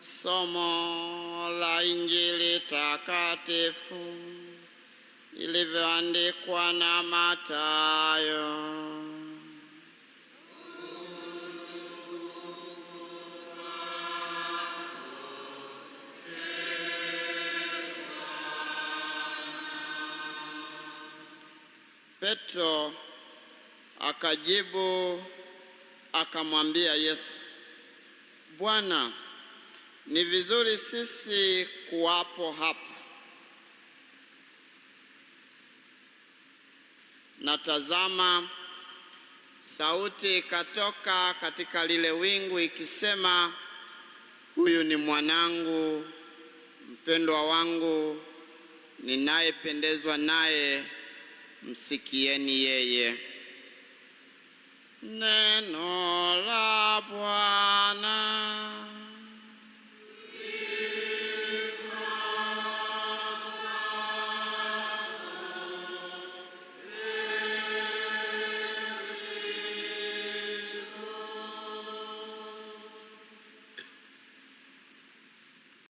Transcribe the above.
Somo la Injili takatifu ilivyoandikwa na Mathayo. Petro akajibu akamwambia Yesu, Bwana, ni vizuri sisi kuwapo hapa. Na tazama, sauti ikatoka katika lile wingu ikisema, huyu ni mwanangu mpendwa wangu, ninayependezwa naye, msikieni yeye. Neno la Bwana.